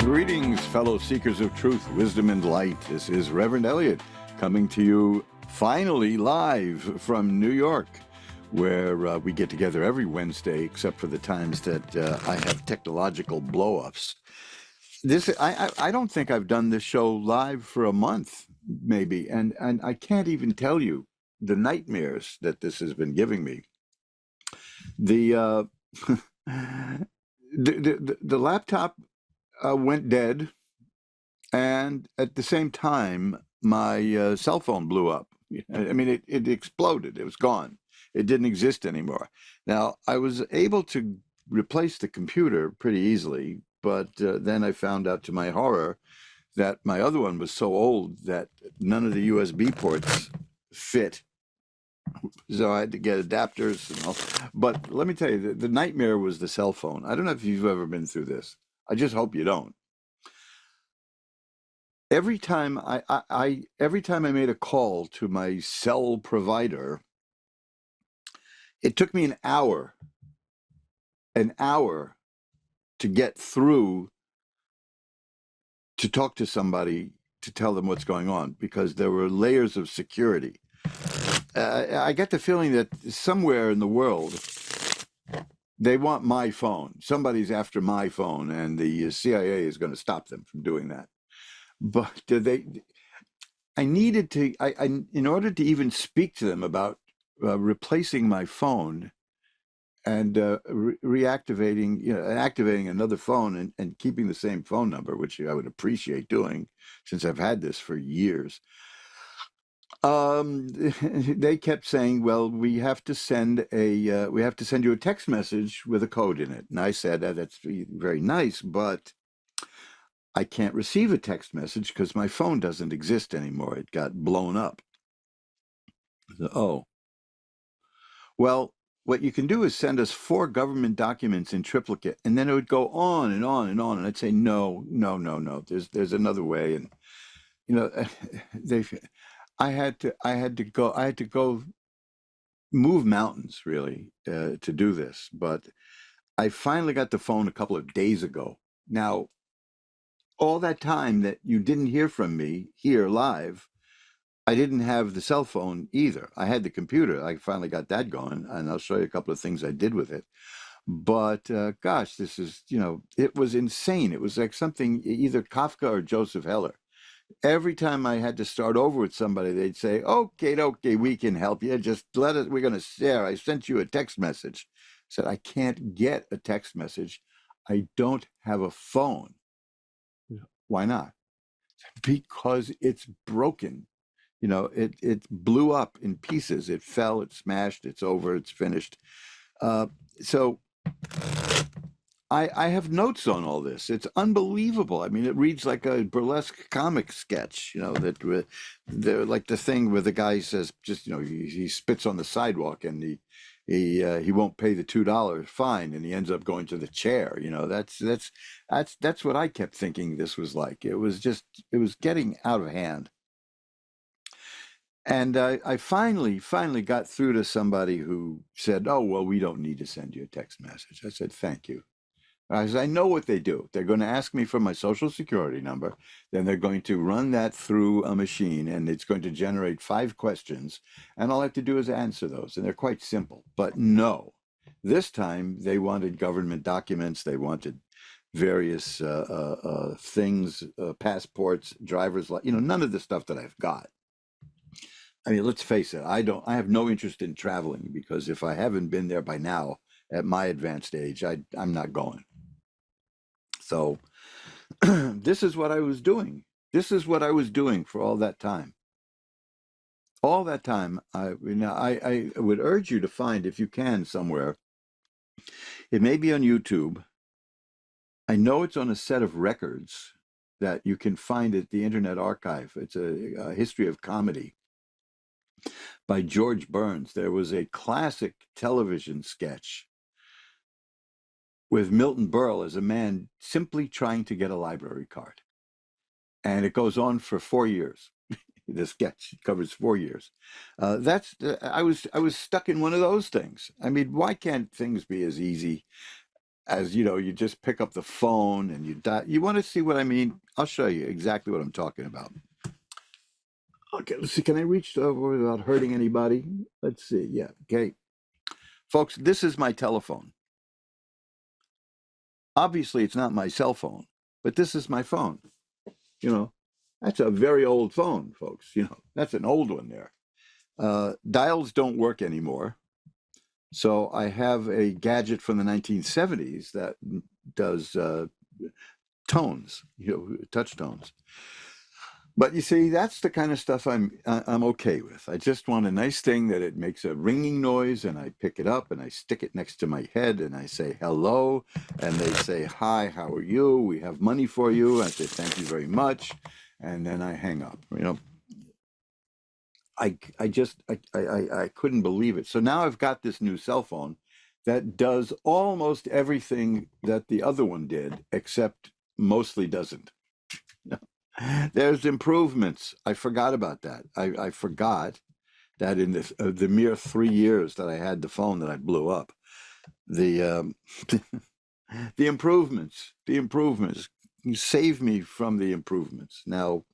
Greetings, fellow seekers of truth, wisdom, and light. This is Reverend Eliot coming to you finally live from New York, where we get together every Wednesday, except for the times that I have technological blow-ups. I don't think I've done this show live for a month, maybe, and I can't even tell you the nightmares that this has been giving me. The the laptop went dead, and at the same time, my cell phone blew up. I mean, it exploded. It was gone. It didn't exist anymore. Now, I was able to replace the computer pretty easily, but then I found out to my horror that my other one was so old that none of the USB ports fit. So I had to get adapters and all. But let me tell you, the nightmare was the cell phone. I don't know if you've ever been through this. I just hope you don't. Every time every time I made a call to my cell provider, it took me an hour to get through to talk to somebody to tell them what's going on, because there were layers of security. I get the feeling that somewhere in the world, they want my phone. Somebody's after my phone, and the CIA is going to stop them from doing that. But I needed to, in order to even speak to them about replacing my phone and reactivating, activating another phone and keeping the same phone number, which I would appreciate doing since I've had this for years. They kept saying, "Well, we have to send you a text message with a code in it." And I said, "That's very nice, but I can't receive a text message because my phone doesn't exist anymore. It got blown up." Oh, well, what you can do is send us 4 government documents in triplicate, and then it would go on and on and on. And I'd say, no. There's another way. And they, I had to go move mountains, really, to do this. But I finally got the phone a couple of days ago. Now, all that time that you didn't hear from me here live, I didn't have the cell phone either. I had the computer. I finally got that going, and I'll show you a couple of things I did with it. But gosh, this is, it was insane. It was like something either Kafka or Joseph Heller. Every time I had to start over with somebody, they'd say, okay, we can help you. Just let us, we're going to share. I sent you a text message. I said, I can't get a text message. I don't have a phone. Why not? Because it's broken. It blew up in pieces. It fell, it smashed, it's over, it's finished. So I have notes on all this. It's unbelievable. I mean, it reads like a burlesque comic sketch, that they're like the thing where the guy says, just, he spits on the sidewalk and he won't pay the $2 fine, and he ends up going to the chair. That's what I kept thinking this was like. It was getting out of hand. And I finally got through to somebody who said, "Oh, well, we don't need to send you a text message." I said, "Thank you." I said, "I know what they do. They're going to ask me for my social security number. Then they're going to run that through a machine, and it's going to generate 5 questions. And all I have to do is answer those. And they're quite simple. But no, this time they wanted government documents. They wanted various things, passports, driver's license, none of the stuff that I've got. I mean, let's face it, I have no interest in traveling, because if I haven't been there by now at my advanced age, I'm not going. So this is what I was doing. This is what I was doing for all that time. All that time, I would urge you to find, if you can, somewhere. It may be on YouTube. I know it's on a set of records that you can find at the Internet Archive. It's a history of comedy by George Burns. There was a classic television sketch with Milton Berle as a man simply trying to get a library card. And it goes on for 4 years. The sketch covers 4 years. I was stuck in one of those things. I mean, why can't things be as easy as you know, you just pick up the phone and you dial. You want to see what I mean? I'll show you exactly what I'm talking about. Okay, let's see. Can I reach over without hurting anybody? Let's see. Yeah. Okay. Folks, this is my telephone. Obviously, it's not my cell phone, but this is my phone. You know, that's a very old phone, folks. You know, that's an old one there. Dials don't work anymore. So I have a gadget from the 1970s that does tones, touch tones. But you see, that's the kind of stuff I'm okay with. I just want a nice thing that it makes a ringing noise, and I pick it up and I stick it next to my head, and I say hello, and they say hi, how are you? We have money for you. I say thank you very much, and then I hang up. I couldn't believe it. So now I've got this new cell phone that does almost everything that the other one did, except mostly doesn't. There's improvements. I forgot about that. I forgot that in the mere 3 years that I had the phone that I blew up, the the improvements, you save me from the improvements. Now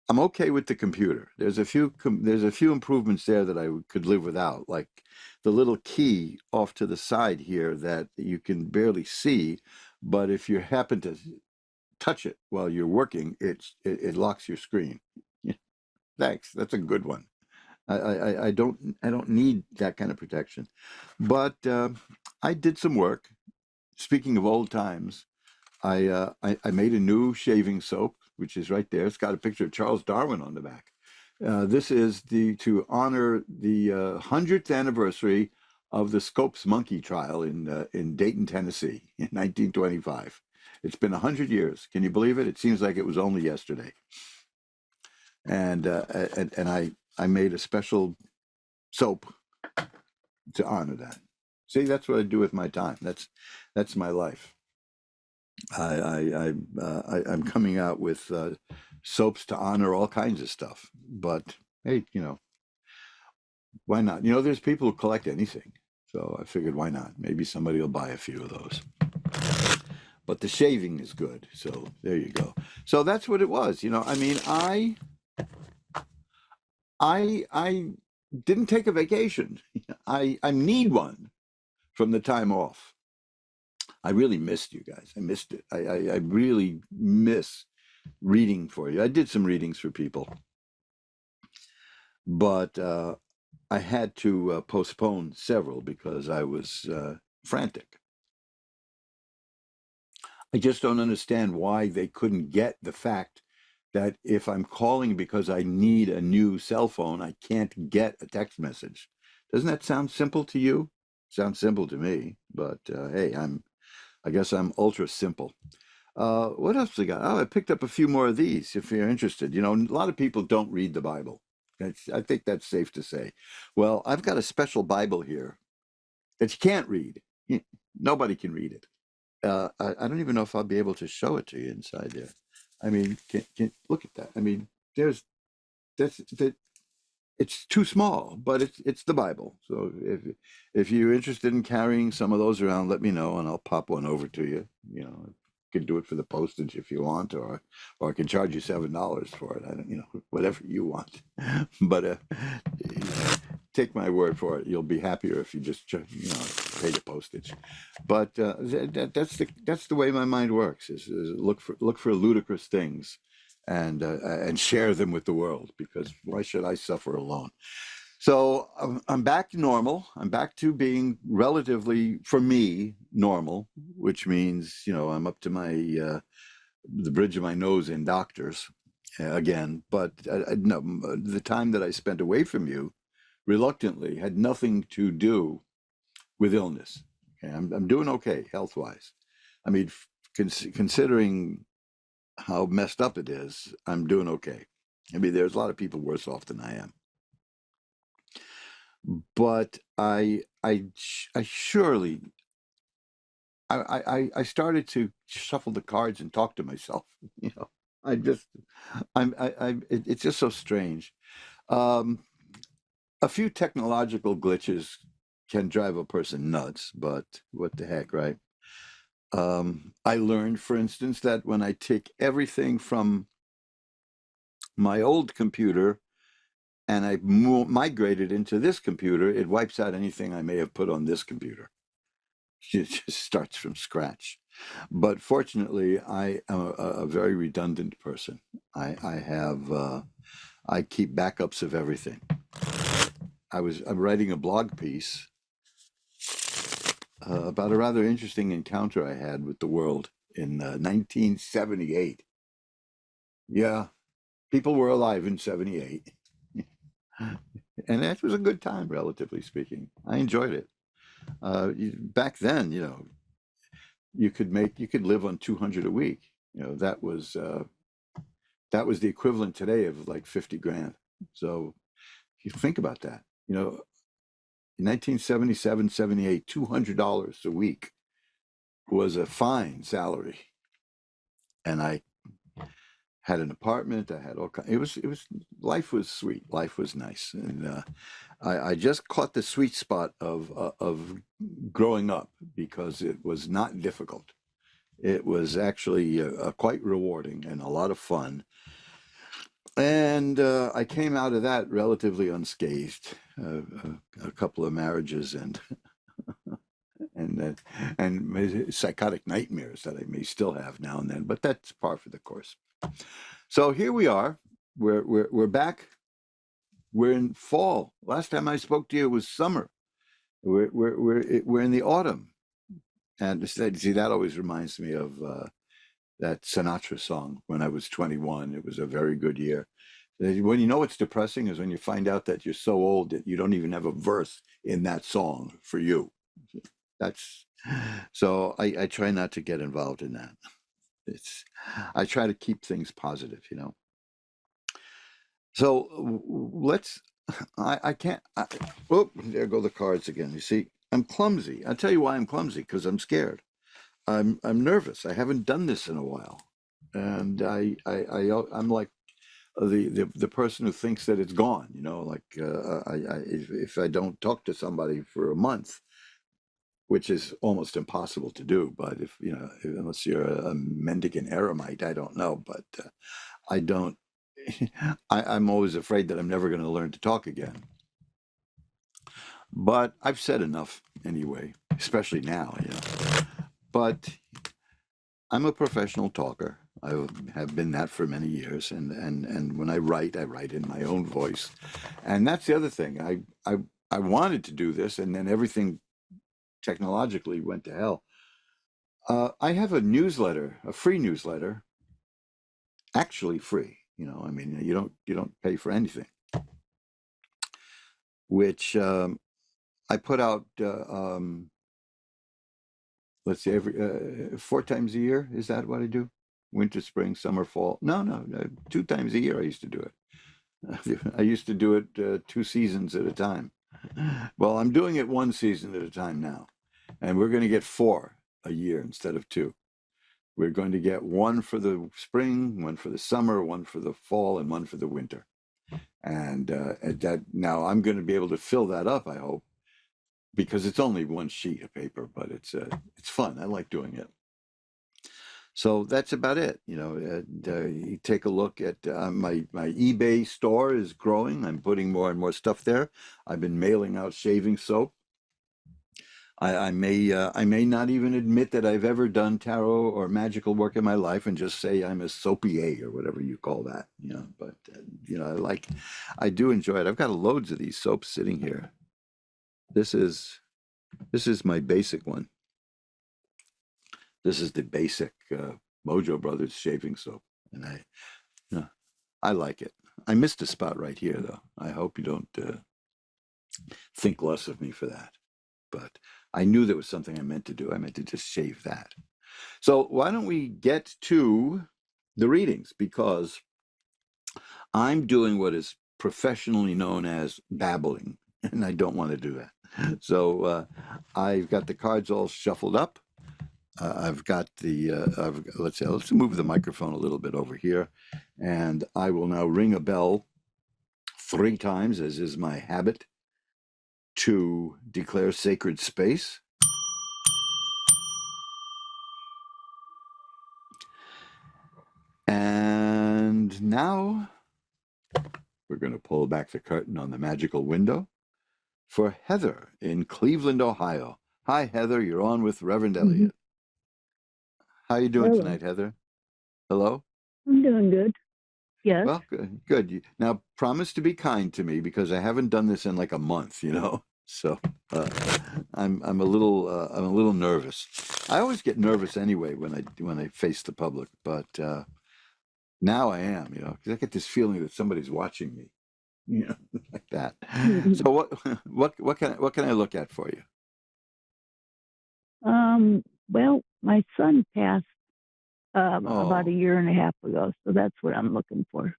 I'm okay with the computer. There's a few improvements there that I could live without, like the little key off to the side here that you can barely see, but if you happen to touch it while you're working, it locks your screen. Yeah, thanks. That's a good one. I don't need that kind of protection, but I did some work. Speaking of old times, I made a new shaving soap, which is right there. It's got a picture of Charles Darwin on the back. This is to honor the 100th anniversary of the Scopes monkey trial in Dayton, Tennessee, in 1925. It's been 100 years. Can you believe it? It seems like it was only yesterday. And I made a special soap to honor that. See, that's what I do with my time. That's my life. I'm coming out with soaps to honor all kinds of stuff. But hey, why not? There's people who collect anything, so I figured why not? Maybe somebody will buy a few of those. But the shaving is good, so there you go. So that's what it was. I mean, I didn't take a vacation. I need one from the time off. I really missed you guys. I missed it. I really miss reading for you. I did some readings for people, but I had to postpone several because I was frantic. I just don't understand why they couldn't get the fact that if I'm calling because I need a new cell phone, I can't get a text message. Doesn't that sound simple to you? Sounds simple to me, but hey, I guess I'm ultra simple. What else we got? Oh, I picked up a few more of these if you're interested. A lot of people don't read the Bible. I think that's safe to say. Well, I've got a special Bible here that you can't read. Nobody can read it. I don't even know if I'll be able to show it to you inside there. I mean, can look at that. I mean, that. It's too small, but it's the Bible. So if you're interested in carrying some of those around, let me know and I'll pop one over to you. You can do it for the postage if you want, or I can charge you $7 for it. I don't, whatever you want. But take my word for it. You'll be happier if you just pay the postage. But that's the way my mind works. Is look for ludicrous things, and share them with the world, because why should I suffer alone? So I'm back to normal. I'm back to being relatively, for me, normal, which means I'm up to my the bridge of my nose in doctors again. But no, the time that I spent away from you, reluctantly, had nothing to do with illness. Okay, I'm doing okay health wise. I mean, considering how messed up it is, I'm doing okay. I mean, there's a lot of people worse off than I am. But I surely I started to shuffle the cards and talk to myself. I just it's just so strange. Um, a few technological glitches can drive a person nuts, but what the heck, right? I learned, for instance, that when I take everything from my old computer and I migrate it into this computer, it wipes out anything I may have put on this computer. It just starts from scratch. But fortunately, I am a very redundant person. I keep backups of everything. I'm writing a blog piece about a rather interesting encounter I had with the world in 1978. Yeah, people were alive in 78. And that was a good time, relatively speaking. I enjoyed it. Back then, you could live on 200 a week. That was the equivalent today of like 50 grand. So if you think about that, in 1977, 78, $200 a week was a fine salary. And I had an apartment. I had all kinds. Life was sweet. Life was nice. And I just caught the sweet spot of growing up because it was not difficult. It was actually quite rewarding and a lot of fun. And I came out of that relatively unscathed. A couple of marriages and psychotic nightmares that I may still have now and then, but that's par for the course. So here we are. We're back. We're in fall. Last time I spoke to you, it was summer. We're in the autumn, and see, that always reminds me of that Sinatra song. When I was 21, it was a very good year. When you know what's depressing is when you find out that you're so old that you don't even have a verse in that song for you. That's so I try not to get involved in that. I try to keep things positive. So I can't. Oh, there go the cards again. You see, I'm clumsy. I'll tell you why I'm clumsy, because I'm scared. I'm nervous. I haven't done this in a while, and I'm like the person who thinks that it's gone. Like if I don't talk to somebody for a month, which is almost impossible to do. But unless you're a mendicant eremite, I don't know. But I don't. I'm always afraid that I'm never going to learn to talk again. But I've said enough anyway, especially now. But I'm a professional talker. I have been that for many years, and when I write in my own voice, and that's the other thing. I wanted to do this, and then everything technologically went to hell. I have a newsletter, a free newsletter, actually free. I mean, you don't pay for anything, which I put out. Let's see, every 4 times a year. Is that what I do? Winter, spring, summer, fall. No, 2 times a year. I used to do it. I used to do it 2 seasons at a time. Well, I'm doing it 1 season at a time now, and we're going to get 4 a year instead of 2. We're going to get 1 for the spring, 1 for the summer, 1 for the fall, and 1 for the winter. And that now I'm going to be able to fill that up, I hope, because it's only 1 sheet of paper, but it's fun. I like doing it. So that's about it. You take a look at my eBay store is growing. I'm putting more and more stuff there. I've been mailing out shaving soap. I may not even admit that I've ever done tarot or magical work in my life, and just say I'm a soapier or whatever you call that. But I do enjoy it. I've got loads of these soaps sitting here. This is my basic one. This is the basic Mojo Brothers shaving soap, and I like it. I missed a spot right here, though. I hope you don't think less of me for that. But I knew there was something I meant to do. I meant to just shave that. So why don't we get to the readings? Because I'm doing what is professionally known as babbling, and I don't want to do that. So I've got the cards all shuffled up. I've got let's move the microphone a little bit over here, and I will now ring a bell 3 times, as is my habit. to declare sacred space. And now we're going to pull back the curtain on the magical window for Heather in Cleveland, Ohio. Hi, Heather. You're on with Reverend Mm-hmm. Eliot. How are you doing Hello. tonight, Heather? Hello? I'm doing good. Yes. Well, good. Good. Now, promise to be kind to me because I haven't done this in like a month, you know? So uh, I'm a little nervous. I always get nervous anyway when I face the public, but now I am, you know, because I get this feeling that somebody's watching me, you know, like that. So what can I look at for you? Well, my son passed about a Oh, year and a half ago, so that's what I'm looking for.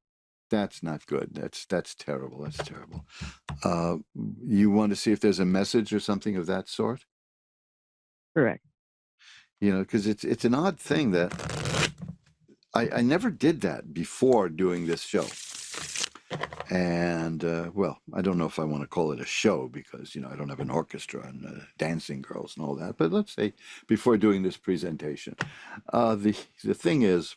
that's not good. That's terrible. That's terrible. Uh, you want to see if there's a message or something of that sort? Correct. You know, because it's an odd thing that I never did that before doing this show. And well, I don't know if I want to call it a show because, you know, I don't have an orchestra and dancing girls and all that. But let's say before doing this presentation, the thing is,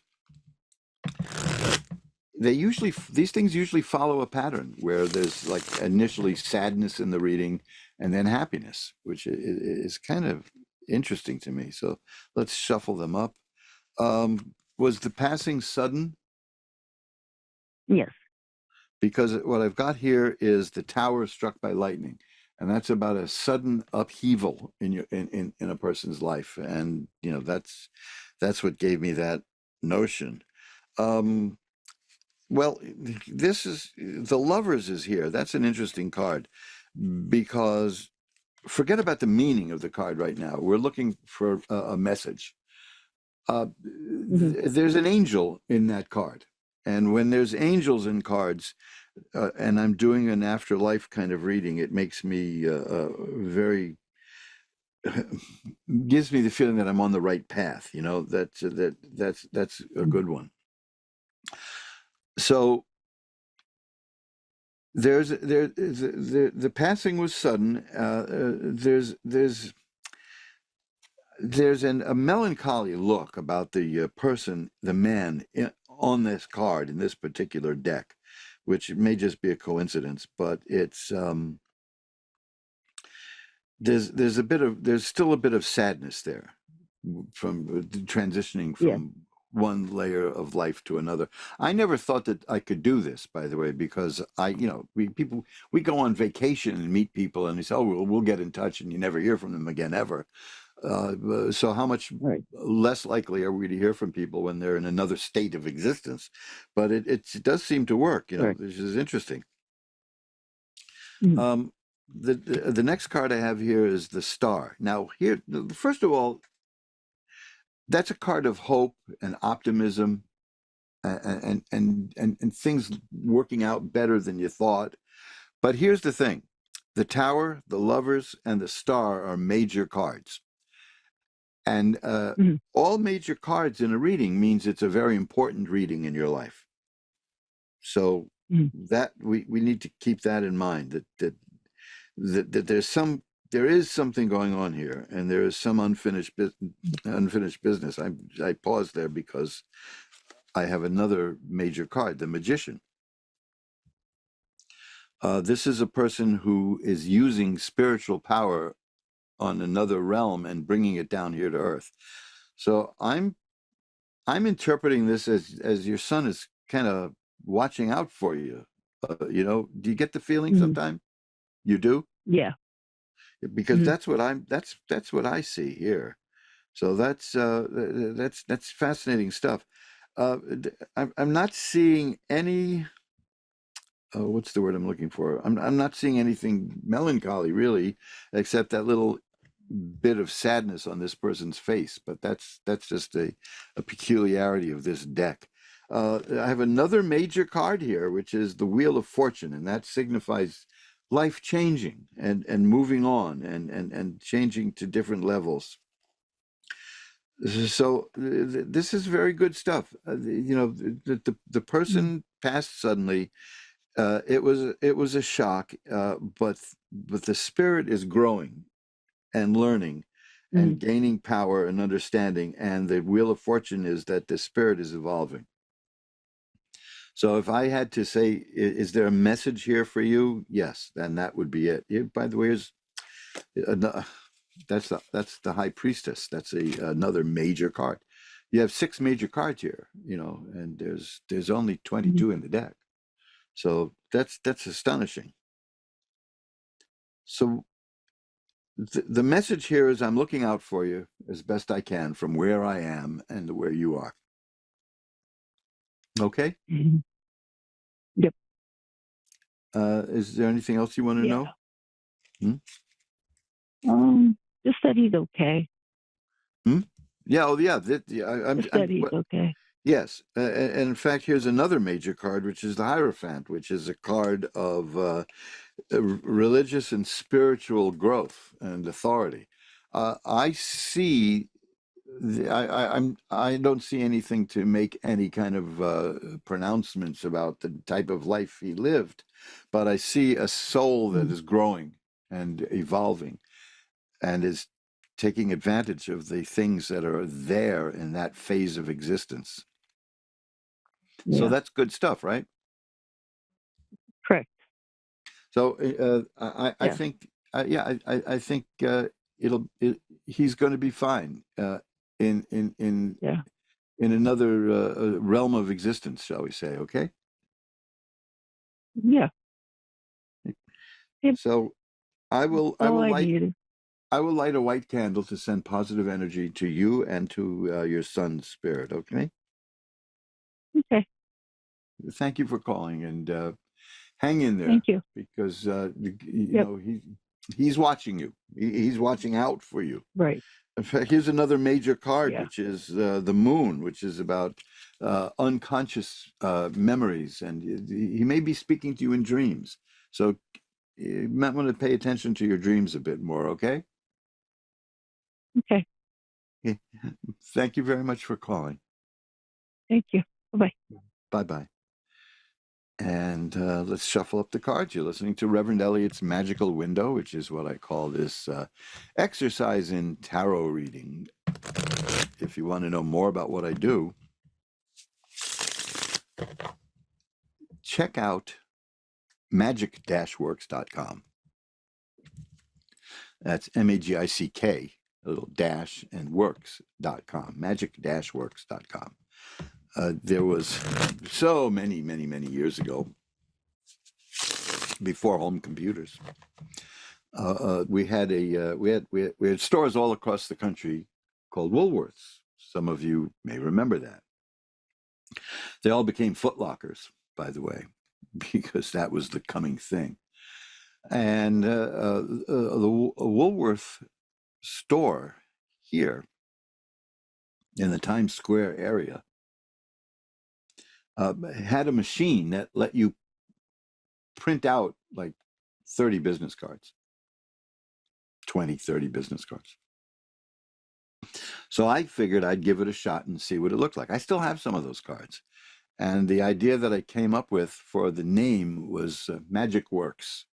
these things usually follow a pattern where there's like initially sadness in the reading and then happiness, which is kind of interesting to me. So let's shuffle them up. Was the passing sudden? Yes. Because what I've got here is the tower struck by lightning, and that's about a sudden upheaval in in a person's life, and you know that's what gave me that notion. Um, well, this is the lovers is here. That's an interesting card because forget about the meaning of the card right now. We're looking for a message. Mm-hmm. There's an angel in that card. And when there's angels in cards, and I'm doing an afterlife kind of reading, it makes me very gives me the feeling that I'm on the right path. You know that's a good one. So the passing was sudden. There's a melancholy look about the person, the man on this card in this particular deck, which may just be a coincidence, but it's there's still a bit of sadness there from transitioning Yes. from one layer of life to another. I never thought that I could do this, by the way, because we go on vacation and meet people and they say, oh, we'll get in touch, and you never hear from them again ever. So how much Right. less likely are we to hear from people when they're in another state of existence? But it does seem to work, you know, Correct. which is interesting. Mm-hmm. Um, the next card I have here is the star. Now, here, first of all, that's a card of hope and optimism and things working out better than you thought. But here's the thing: the tower, the lovers, and the star are major cards. And Mm-hmm. all major cards in a reading means it's a very important reading in your life. So Mm-hmm. that we need to keep that in mind that there is something going on here, and there is some unfinished business. I paused there because I have another major card, the Magician. This is a person who is using spiritual power on another realm and bringing it down here to Earth. So I'm interpreting this as your son is kind of watching out for you. You know, do you get the feeling Mm-hmm. sometime? You do? Yeah. Because Mm-hmm. that's what I see here. So that's fascinating stuff. I'm not seeing any. What's the word I'm looking for? I'm not seeing anything melancholy really, except that little bit of sadness on this person's face. But that's just a peculiarity of this deck. I have another major card here, which is the Wheel of Fortune, and that signifies life changing and moving on and changing to different levels. So this is very good stuff. You know, the Mm-hmm. person passed suddenly. It was a shock, but the spirit is growing and learning and Mm. gaining power and understanding, and the wheel of fortune is that the spirit is evolving. So if I had to say, is there a message here for you? Yes, then that would be it. By the way, that's the high priestess. That's another major card. You have 6 major cards here, and there's only Mm. 22 in the deck. So that's astonishing. So the message here is I'm looking out for you as best I can from where I am and where you are. Okay? Mhm. Yep. Is there anything else you want to Yeah. know? Hmm? Just that he's okay. Hmm? Yeah. Oh, yeah. Just that he's okay. Yes. And in fact, here's another major card, which is the Hierophant, which is a card of religious and spiritual growth and authority. I see. I don't see anything to make any kind of pronouncements about the type of life he lived, but I see a soul that Mm. is growing and evolving and is taking advantage of the things that are there in that phase of existence. So Yeah. that's good stuff, right? Correct. So I Yeah. think, I think he's going to be fine in in in Yeah. in another realm of existence, shall we say? Okay. Yeah. Yep. So I will I All will I light needed. I will light a white candle to send positive energy to you and to your son's spirit. Okay. Okay. Thank you for calling and hang in there Thank you. because Yep. he's watching you. He's watching out for you. Right. In fact, here's another major card, Yeah. which is the Moon, which is about unconscious memories, and he may be speaking to you in dreams. So you might want to pay attention to your dreams a bit more. Okay. Okay. Thank you very much for calling. Thank you. Bye-bye. Bye bye. And let's shuffle up the cards. You're listening to Reverend Eliot's Magical Window, which is what I call this exercise in tarot reading. If you want to know more about what I do, check out magic-works.com. That's Magick, a little dash, and works.com. Magic-works.com. There was so many, many, many years ago, before home computers, we had stores all across the country called Woolworths. Some of you may remember that. They all became Foot Lockers, by the way, because that was the coming thing. And the Woolworth store here in the Times Square area had a machine that let you print out like 30 business cards, 20, 30 business cards. So I figured I'd give it a shot and see what it looked like. I still have some of those cards. And the idea that I came up with for the name was Magic Works,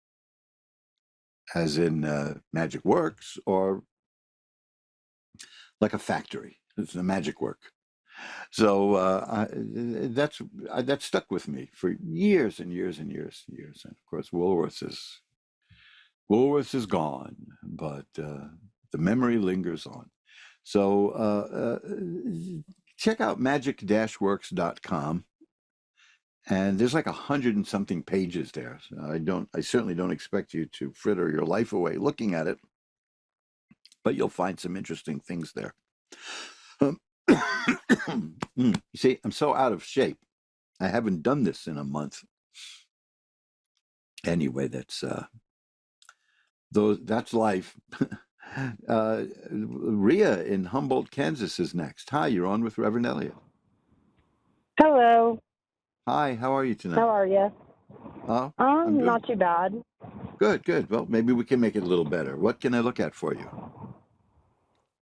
as in Magic Works, or like a factory. It's a magic work. So that stuck with me for years and years and years and years. And of course, Woolworths is gone, but the memory lingers on. So check out magic-works.com. And there's like 100 and something pages there. So I certainly don't expect you to fritter your life away looking at it, but you'll find some interesting things there. You see, I'm so out of shape. I haven't done this in a month. Anyway, that's life. Rhea in Humboldt, Kansas is next. Hi, you're on with Reverend Eliot. Hello. Hi, how are you tonight? How are you? Oh, I'm good. Not too bad. Good, good. Well, maybe we can make it a little better. What can I look at for you?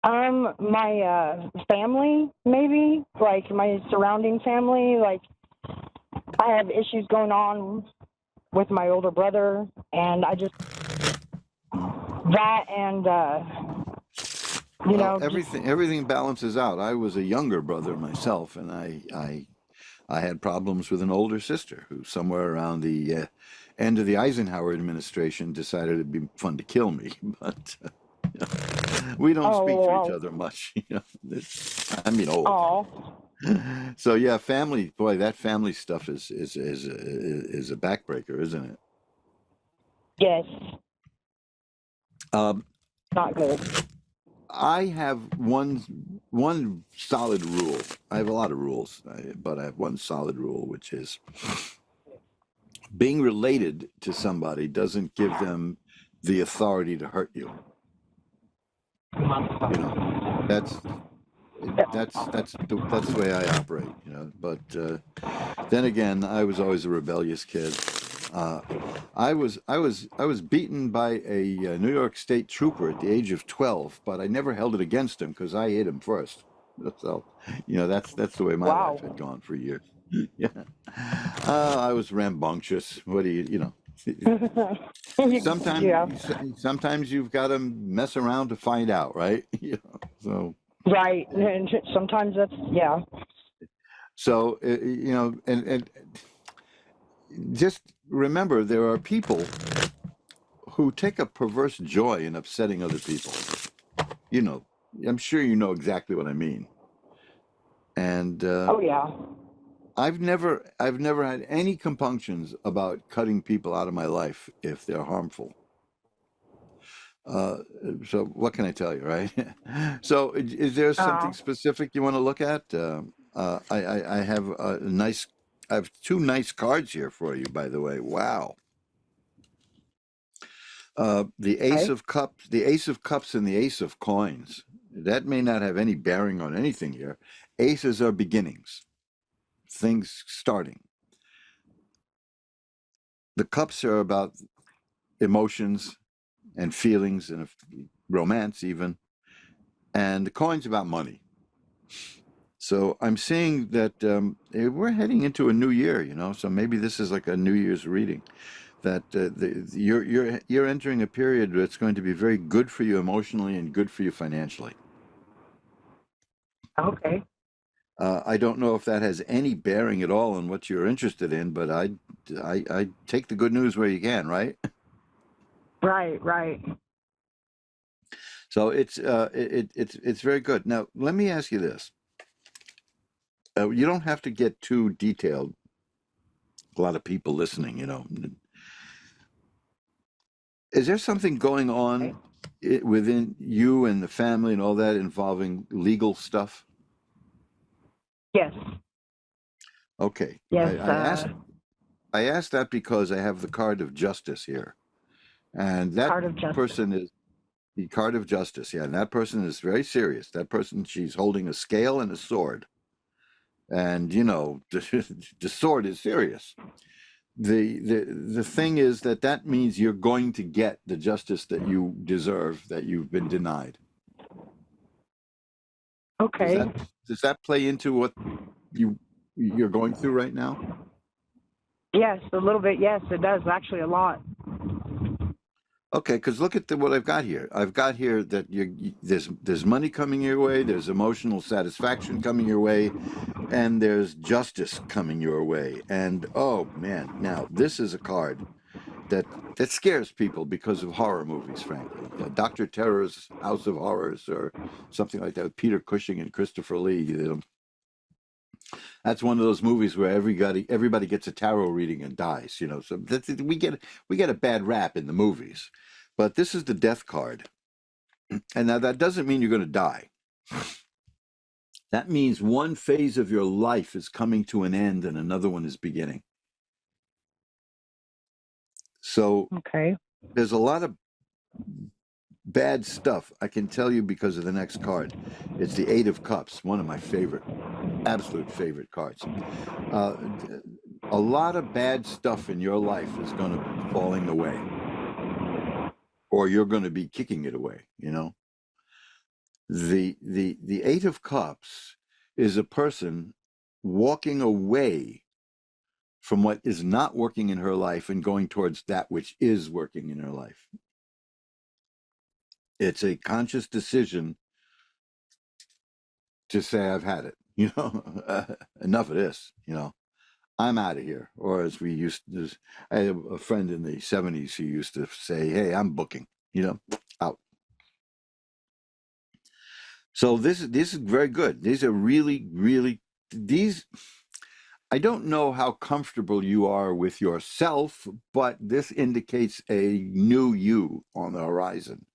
My family, maybe, like my surrounding family, like I have issues going on with my older brother, and I just that and you Well, know, everything balances out. I was a younger brother myself, and I had problems with an older sister who, somewhere around the end of the Eisenhower administration, decided it'd be fun to kill me. But we don't speak to each oh, other much. I mean, old. oh, So yeah, family. Boy, that family stuff is a backbreaker, isn't it? yes, Um, not good. I have one solid rule. I have a lot of rules, but I have one solid rule, which is being related to somebody doesn't give them the authority to hurt you. You know, that's that's the way I operate. But then again, I was always a rebellious kid. Uh, I was beaten by a New York State trooper at the age of 12, but I never held it against him because I hit him first. So, that's the way my life had Wow. gone for years. Yeah. I was rambunctious. What do you know? Yeah, Sometimes you've got to mess around to find out, right? So right. And sometimes that's and just remember, there are people who take a perverse joy in upsetting other people. You know, I'm sure you know exactly what I mean. And oh yeah. I've never had any compunctions about cutting people out of my life if they're harmful. Uh, so what can I tell you, right? So is there Uh, something specific you want to look at? I have I have two nice cards here for you, by the way. Wow. The Ace okay. of Cups, the Ace of Cups and the Ace of Coins. That may not have any bearing on anything here. Aces are beginnings, things starting. The cups are about emotions and feelings and romance even, and the coins about money. So I'm seeing that we're heading into a new year, so maybe this is like a New Year's reading. That you're entering a period that's going to be very good for you emotionally and good for you financially. Okay. I don't know if that has any bearing at all on what you're interested in, but I take the good news where you can, right? Right, right. So it's very good. Now let me ask you this: you don't have to get too detailed. A lot of people listening. Is there something going Okay. on within you and the family and all that involving legal stuff? Yes. Okay, Yes. I asked that because I have the card of justice here, and that Card of justice. person is the card of justice. Yeah, and that person is very serious. That person, she's holding a scale and a sword, and the sword is serious. The thing is that means you're going to get the justice that you deserve, that you've been denied. Does Okay. that does that play into what you're going through right now? Yes, a little bit. Yes, it does. Actually, a lot. Okay, because look at what I've got here. I've got here that there's money coming your way, there's emotional satisfaction coming your way, and there's justice coming your way. And oh man, now this is a card that scares people because of horror movies, frankly. Dr. Terror's House of Horrors or something like that with Peter Cushing and Christopher Lee. That's one of those movies where everybody gets a tarot reading and dies. So we get a bad rap in the movies, but this is the death card, and now that doesn't mean you're going to die. That means one phase of your life is coming to an end and another one is beginning. So Okay. there's a lot of bad stuff, I can tell you, because of the next card. It's the Eight of Cups, one of my absolute favorite cards. Uh, a lot of bad stuff in your life is going to be falling away, or you're going to be kicking it away. The Eight of Cups is a person walking away from what is not working in her life and going towards that which is working in her life. It's a conscious decision to say, I've had it, enough of this, I'm out of here. Or as we used to, I had a friend in the 70s who used to say, hey, I'm booking, out. So this is very good. These are really, really, I don't know how comfortable you are with yourself, but this indicates a new you on the horizon.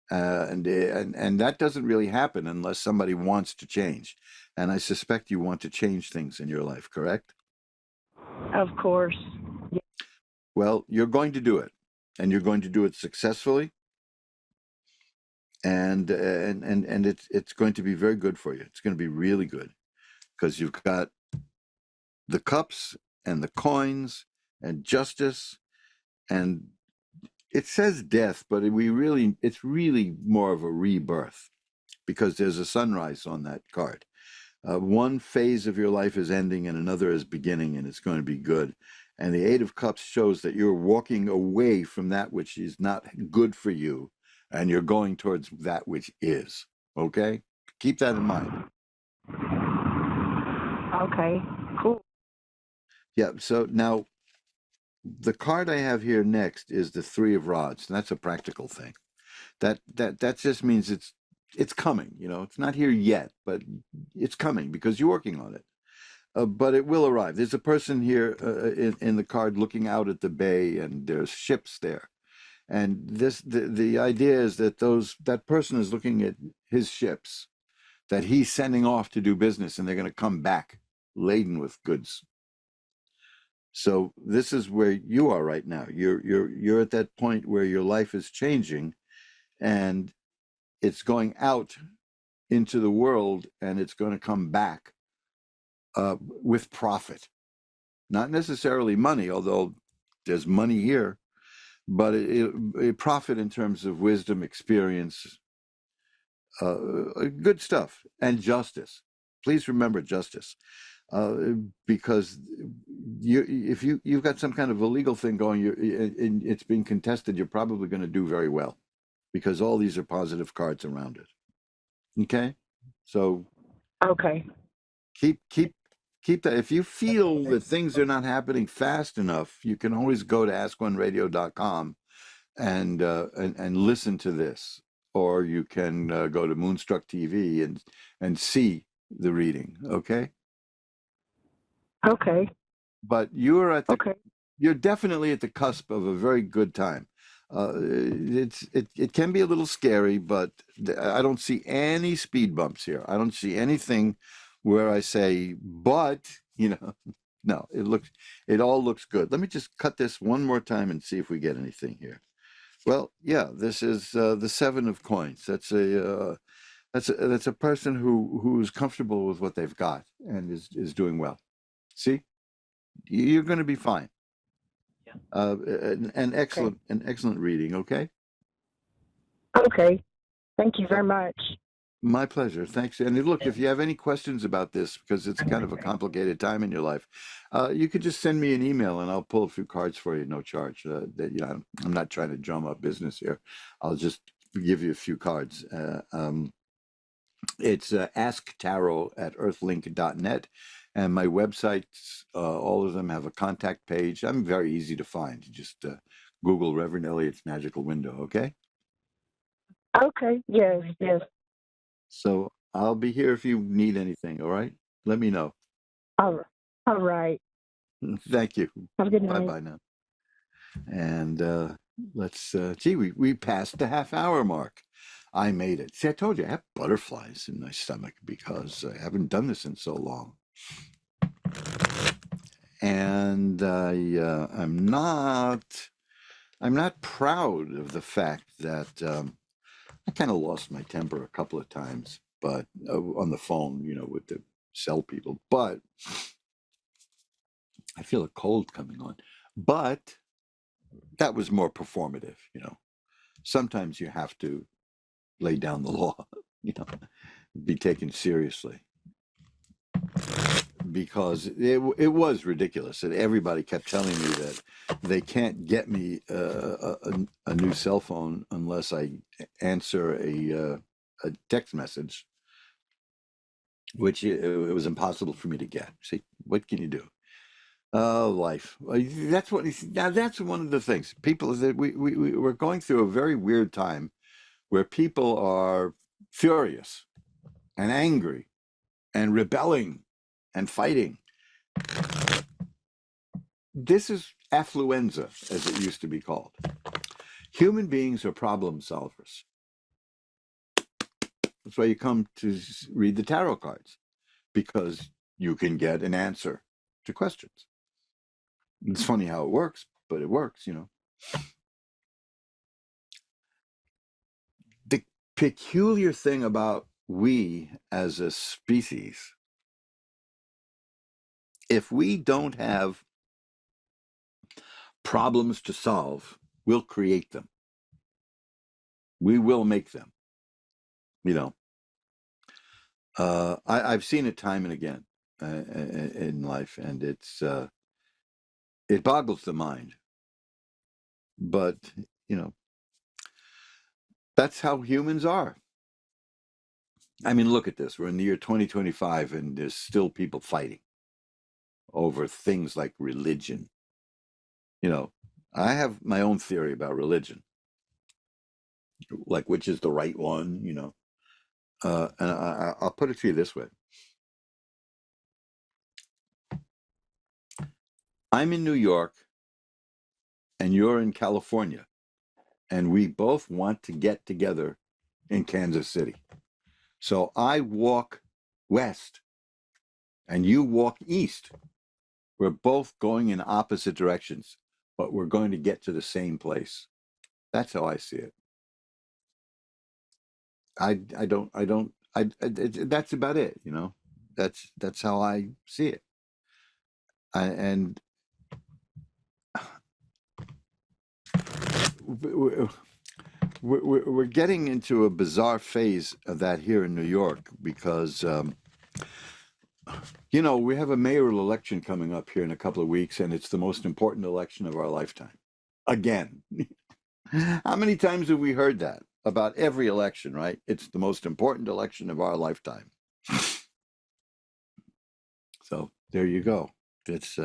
And that doesn't really happen unless somebody wants to change. And I suspect you want to change things in your life, correct? Of course. Well, you're going to do it, and you're going to do it successfully, and it's going to be very good for you. It's going to be really good because you've got the cups and the coins and justice, and it says death, but it's really more of a rebirth because there's a sunrise on that card. One phase of your life is ending and another is beginning, and it's going to be good. And the Eight of Cups shows that you're walking away from that which is not good for you, and you're going towards that which is. Okay? Keep that in mind. Okay, cool. Yeah, so now the card I have here next is the Three of Rods, and that's a practical thing. That just means it's coming, it's not here yet, but it's coming because you're working on it. But it will arrive. There's a person here in the card looking out at the bay, and there's ships there. And the idea is that that person is looking at his ships that he's sending off to do business, and they're going to come back laden with goods. So this is where you are right now. You're at that point where your life is changing, and it's going out into the world, and it's going to come back with profit. Not necessarily money, although there's money here, but a profit in terms of wisdom, experience, good stuff, and justice. Please remember justice, because if you've got some kind of a legal thing going, and it's being contested, you're probably going to do very well, because all these are positive cards around it. Okay, so Okay. Keep that. If you feel that things are not happening fast enough, you can always go to askoneradio.com and listen to this, or you can go to Moonstruck TV and see the reading. Okay, Okay. but you're definitely at the cusp of a very good time. It can be a little scary, but I don't see any speed bumps here. I don't see anything where I say, but no, it all looks good. Let me just cut this one more time and see if we get anything here. Well, yeah, this is the Seven of Coins. That's a person who's comfortable with what they've got and is doing well. See, you're going to be fine. An excellent reading. Okay. Okay. Thank you very much. My pleasure. Thanks. And look, if you have any questions about this, because it's kind of a complicated time in your life, you could just send me an email and I'll pull a few cards for you, no charge. I'm not trying to drum up business here. I'll just give you a few cards. It's asktarot@earthlink.net. And my websites, all of them have a contact page. I'm very easy to find. Just Google Reverend Eliot's Magical Window, okay? Okay. Yes. So I'll be here if you need anything, all right? Let me know. All right. Thank you. Have a good night. Bye-bye now. And let's, we passed the half-hour mark. I made it. See, I told you I have butterflies in my stomach because I haven't done this in so long. And I'm not proud of the fact that I kind of lost my temper a couple of times, but on the phone, with the cell people. But I feel a cold coming on. But that was more performative, Sometimes you have to lay down the law, be taken seriously. because it was ridiculous, and everybody kept telling me that they can't get me a new cell phone unless I answer a text message, which it was impossible for me to get. See, what can you do? Oh, life. That's what. Now that's one of the things. People that we're going through a very weird time where people are furious and angry and rebelling and fighting. This is affluenza, as it used to be called. Human beings are problem solvers. That's why you come to read the tarot cards, because you can get an answer to questions. It's funny how it works, but it works, you know. The peculiar thing about we as a species, if we don't have problems to solve, we'll create them. We will make them, you know. I've seen it time and again in life, and it boggles the mind. But, you know, that's how humans are. I mean, look at this. We're in the year 2025, and there's still people fighting over things like religion. You know, I have my own theory about religion, like which is the right one, you know. And I'll put it to you this way. I'm in New York, and you're in California, and we both want to get together in Kansas City. So I walk west, and you walk east. We're both going in opposite directions, but we're going to get to the same place. That's how I see it. That's about it, you know. That's how I see it. And we're getting into a bizarre phase of that here in New York because, you know, we have a mayoral election coming up here in a couple of weeks, and it's the most important election of our lifetime. Again. How many times have we heard that about every election, right? It's the most important election of our lifetime. So there you go. It's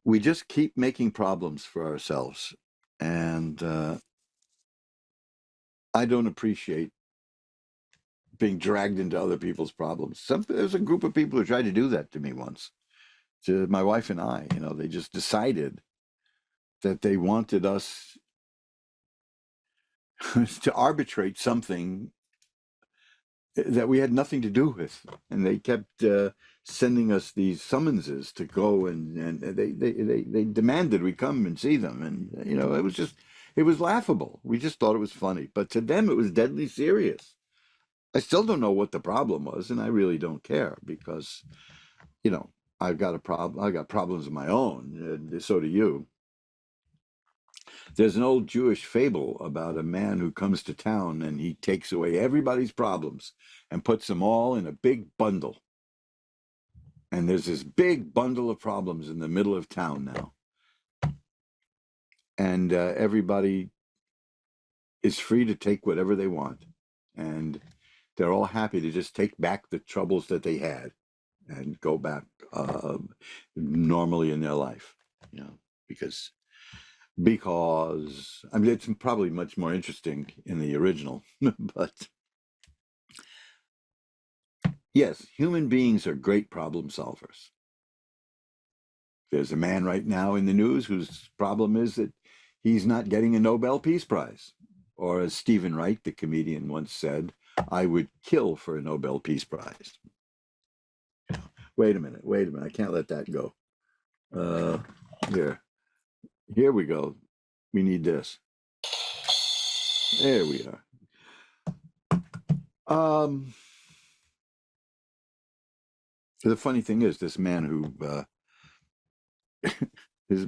we just keep making problems for ourselves, and I don't appreciate being dragged into other people's problems. There's a group of people who tried to do that to me once, to my wife and I. You know, they just decided that they wanted us to arbitrate something that we had nothing to do with, and they kept sending us these summonses to go, and they demanded we come and see them, and you know, it was laughable. We just thought it was funny, but to them it was deadly serious. I still don't know what the problem was, and I really don't care, because you know, I've got a problem. I got problems of my own, and so do you. There's an old Jewish fable about a man who comes to town and he takes away everybody's problems and puts them all in a big bundle. And there's this big bundle of problems in the middle of town now. And everybody is free to take whatever they want. And they're all happy to just take back the troubles that they had and go back normally in their life, you know, because I mean, it's probably much more interesting in the original, but yes, human beings are great problem solvers. There's a man right now in the news whose problem is that he's not getting a Nobel Peace Prize. Or as Stephen Wright, the comedian, once said, I would kill for a Nobel Peace Prize. Wait a minute, I can't let that go. Here we go. We need this. There we are. The funny thing is, this man who is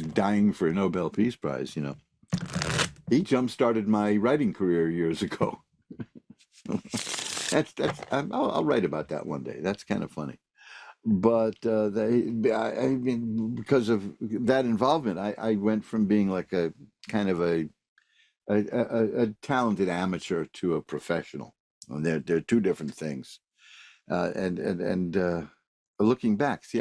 dying for a Nobel Peace Prize, you know, he jump-started my writing career years ago. I'll write about that one day. That's kind of funny. But I mean, because of that involvement, I went from being like a kind of a talented amateur to a professional. And they're two different things. And looking back, see,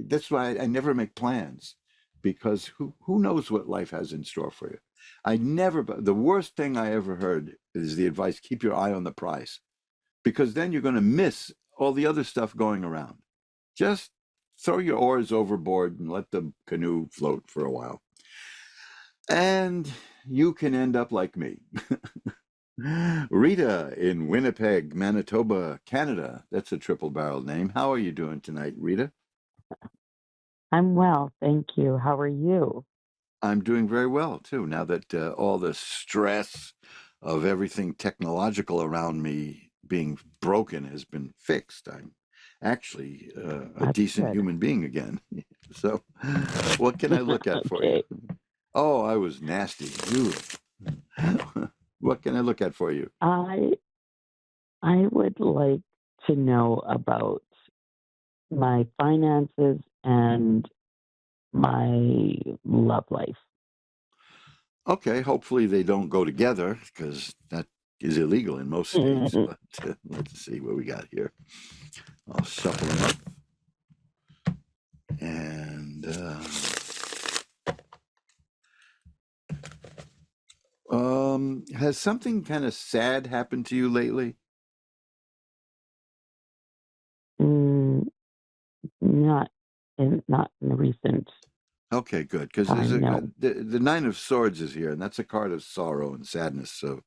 that's why I never make plans, because who knows what life has in store for you. I never. The worst thing I ever heard is the advice: keep your eye on the prize, because then you're going to miss all the other stuff going around. Just throw your oars overboard and let the canoe float for a while, and you can end up like me. Rita in Winnipeg, Manitoba, Canada. That's a triple barrel name. How are you doing tonight, Rita? I'm well, thank you. How are you? I'm doing very well too. Now that all the stress of everything technological around me being broken has been fixed, I'm actually a That's decent good. human being again. So, what can I look at for you? Okay. Oh, I was nasty. Ooh. What can I look at for you? I I would like to know about my finances and my love life. Okay, hopefully they don't go together, because that is illegal in most states. But let's see what we got here. I'll shuffle them up. And has something kind of sad happened to you lately? Mm, not in the recent Okay, good, because there's time, no. the Nine of Swords is here, and that's a card of sorrow and sadness. So,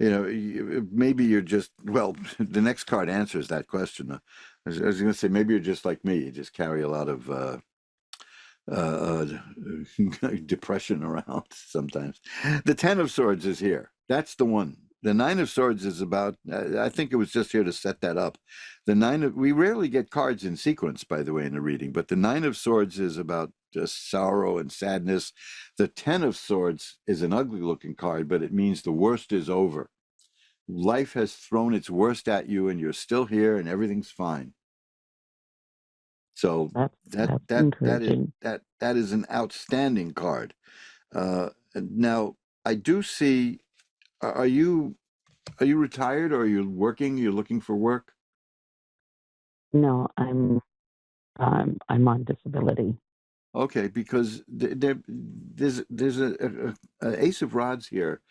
maybe you're just, well, the next card answers that question. I was going to say, maybe you're just like me. You just carry a lot of uh, depression around sometimes. The Ten of Swords is here. That's the one. The Nine of Swords is about, I think it was just here to set that up. We rarely get cards in sequence, by the way, in a reading, but the Nine of Swords is about just sorrow and sadness. The Ten of Swords is an ugly looking card, but it means the worst is over. Life has thrown its worst at you, and you're still here, and everything's fine. So that That's that that is encouraging. that is an outstanding card. Now I do see. Are you retired, or are you working? You're looking for work? No, I'm on disability. Okay, because there's a Ace of Rods here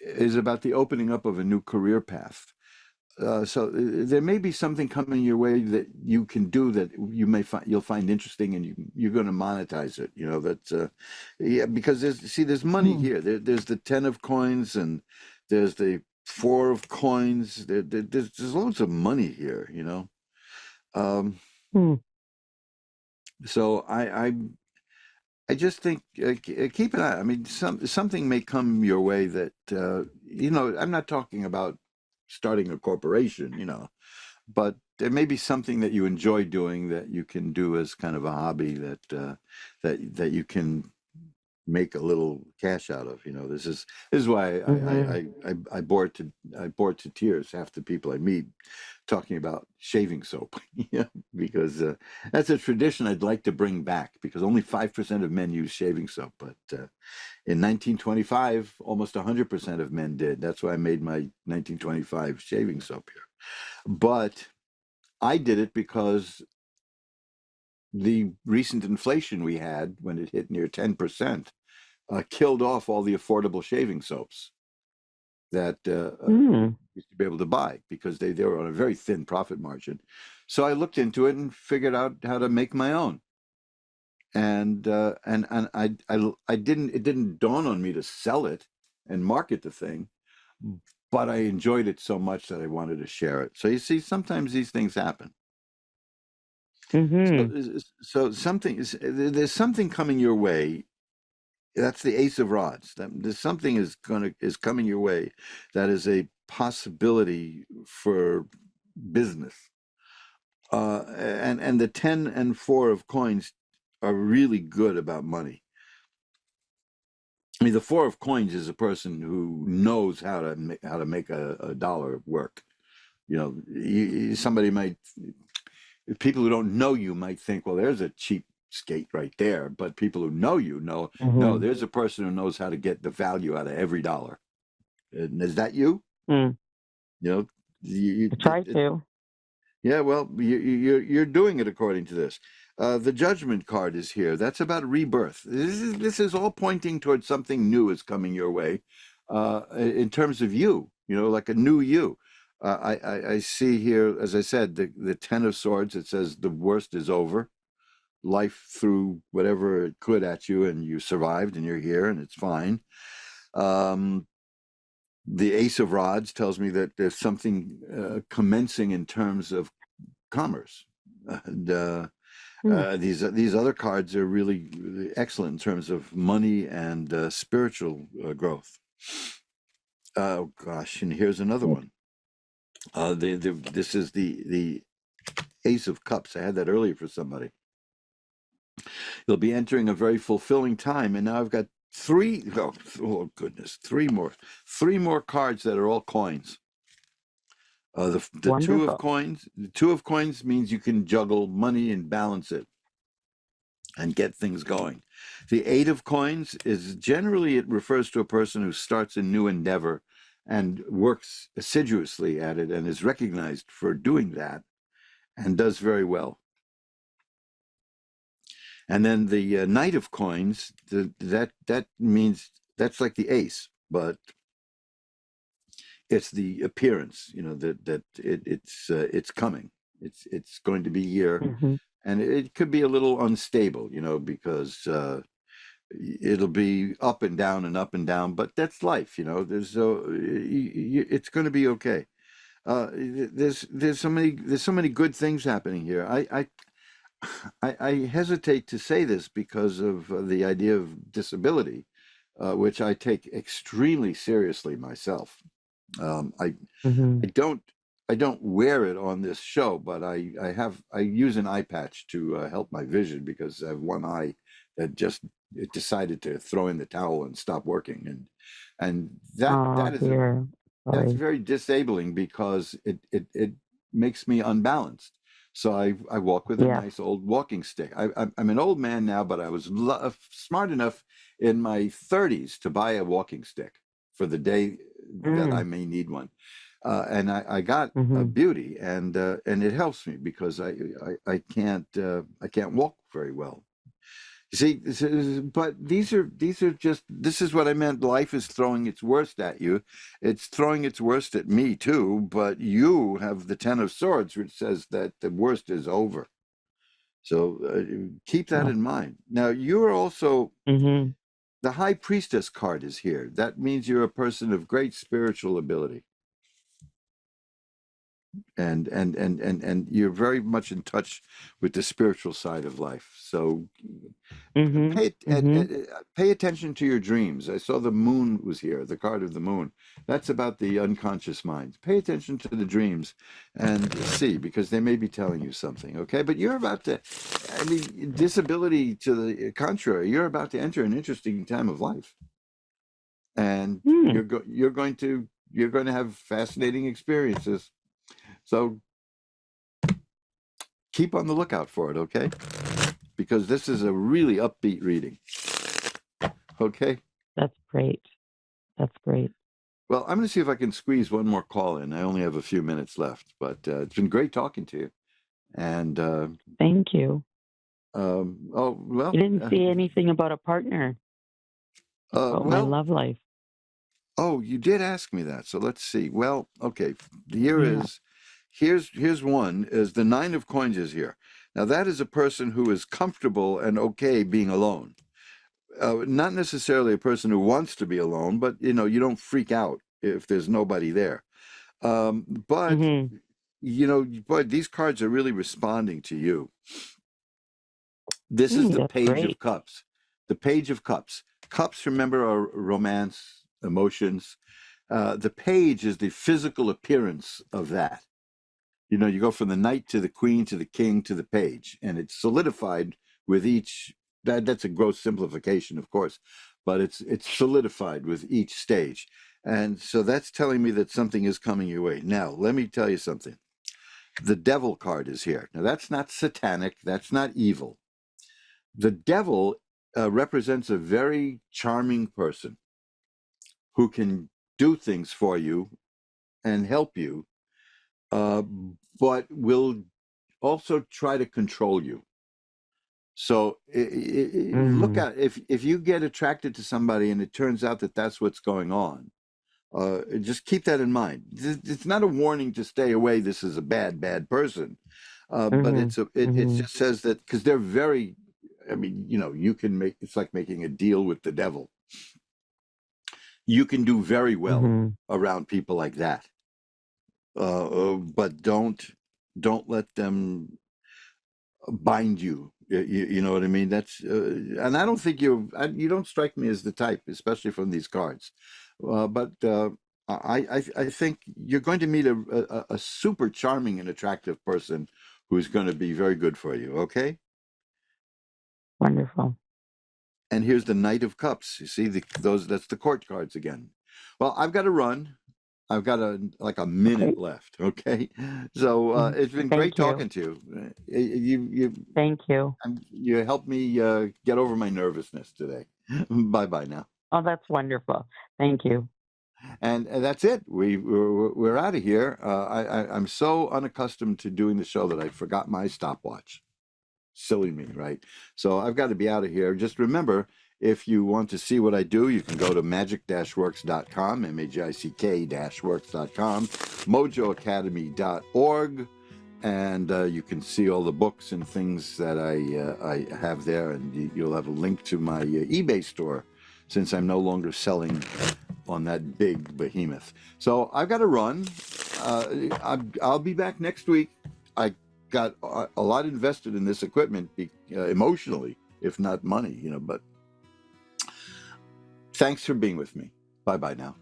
is about the opening up of a new career path. So there may be something coming your way that you can do that you'll find interesting, and you're going to monetize it. That's yeah, because there's money Hmm. here. There's the 10 of coins, and there's the 4 of coins. There's loads of money here. Um, Hmm. so I just think keep an eye. I mean, something may come your way that I'm not talking about starting a corporation, but there may be something that you enjoy doing that you can do as kind of a hobby that you can make a little cash out of. This is why Mm-hmm. I bore to tears half the people I meet talking about shaving soap. Yeah, because that's a tradition I'd like to bring back, because only 5% of men use shaving soap, but in 1925 almost 100% of men did. That's why I made my 1925 shaving soap here. But I did it because the recent inflation we had, when it hit near 10%, killed off all the affordable shaving soaps that Hmm. used to be able to buy, because they were on a very thin profit margin. So I looked into it and figured out how to make my own. And I didn't it didn't dawn on me to sell it and market the thing, but I enjoyed it so much that I wanted to share it. So you see, sometimes these things happen. Mm-hmm. So there's something coming your way. That's the Ace of Rods. There's something is coming your way that is a possibility for business. And the 10 and 4 of coins are really good about money. I mean, the 4 of coins is a person who knows how to make a dollar work. Somebody might, people who don't know you might think, well, there's a cheap skate right there. But people who know you know, no, Mm-hmm. there's a person who knows how to get the value out of every dollar. And is that you? Mm. You know, you, I try to. yeah, well, you're doing it according to this. The Judgment card is here. That's about rebirth. This is all pointing towards something new is coming your way, in terms of you. Like a new you. I see here, as I said, the Ten of Swords. It says the worst is over. Life threw whatever it could at you, and you survived, and you're here, and it's fine. Um, the Ace of Rods tells me that there's something commencing in terms of commerce. And these other cards are really, really excellent in terms of money and spiritual growth. Oh gosh, and here's another one. This is the Ace of Cups. I had that earlier for somebody. You'll be entering a very fulfilling time, and now I've got three. Oh goodness, three more cards that are all coins. The Two of Wonderful. Coins. The Two of Coins means you can juggle money and balance it and get things going. The Eight of Coins is generally, it refers to a person who starts a new endeavor and works assiduously at it and is recognized for doing that and does very well. And then the Knight of Coins, that means that's like the ace, but it's the appearance, that it's coming. It's going to be here, Mm-hmm. and it could be a little unstable, because it'll be up and down and up and down, but that's life. It's going to be okay. There's so many good things happening here. I hesitate to say this because of the idea of disability, which I take extremely seriously myself. I Mm-hmm. I don't wear it on this show, but I use an eye patch to help my vision because I have one eye that just it decided to throw in the towel and stop working, and Oh dear. that's Sorry. very disabling because it makes me unbalanced. So I walk with a Yes. nice old walking stick. I'm an old man now, but I was smart enough in my 30s to buy a walking stick for the day that I Mm. may need one. And I got a Mm-hmm. beauty, and it helps me because I can't walk very well. You see, but these are just, this is what I meant. Life is throwing its worst at you. It's throwing its worst at me too. But you have the Ten of Swords, which says that the worst is over. So keep that Yes. in mind. Now you are also, Mm-hmm. the High Priestess card is here. That means you're a person of great spiritual ability. And you're very much in touch with the spiritual side of life. So Mm-hmm. Mm-hmm. pay attention to your dreams. I saw the moon was here, the card of the moon. That's about the unconscious mind. Pay attention to the dreams and see, because they may be telling you something. Okay, but you're about to, I mean, disability to the contrary, you're about to enter an interesting time of life, and Mm. you're going to have fascinating experiences. So keep on the lookout for it, okay? Because this is a really upbeat reading. Okay? That's great. That's great. Well, I'm going to see if I can squeeze one more call in. I only have a few minutes left, but it's been great talking to you. And, Thank you. oh, well, You didn't say anything about a partner, about my well, love life. oh, you did ask me that. So let's see. Well, okay. Here Yeah. is, here's one, is the Nine of Coins is here. Now, that is a person who is comfortable and okay being alone. Not necessarily a person who wants to be alone, but you don't freak out if there's nobody there. But Mm-hmm. boy, these cards are really responding to you. This is the That's Page of great. Cups. The Page of Cups. Cups, remember, are romance, emotions. The page is the physical appearance of that. You go from the knight to the queen to the king to the page, and it's solidified with each. That's a gross simplification, of course, but it's solidified with each stage. And so that's telling me that something is coming your way. Now, let me tell you something. The devil card is here. Now, that's not satanic. That's not evil. The devil represents a very charming person who can do things for you and help you, but will also try to control you. So look at if you get attracted to somebody and it turns out that that's what's going on, just keep that in mind. It's not a warning to stay away. This is a bad person, but it just says that because they're very. I mean, you can make it's like making a deal with the devil. You can do very well around people like that, but don't let them bind you. You know what I mean? That's and I don't think you don't strike me as the type, especially from these cards. But I think you're going to meet a super charming and attractive person who's going to be very good for you. Okay. Wonderful. And here's the Knight of Cups. You see that's the court cards again. Well, I've got to run. I've got a minute left. Okay, so it's been great talking to you. You Thank you. you helped me get over my nervousness today. Bye now. Oh, that's wonderful. Thank you. And that's it. We're out of here. I'm so unaccustomed to doing the show that I forgot my stopwatch. Silly me, right? So I've got to be out of here. Just remember, if you want to see what I do, you can go to magic-works.com, magick-works.com, mojoacademy.org, and you can see all the books and things that I have there, and you'll have a link to my eBay store, since I'm no longer selling on that big behemoth. So I've got to run. I'll be back next week. I got a lot invested in this equipment emotionally, if not money, but thanks for being with me. Bye now.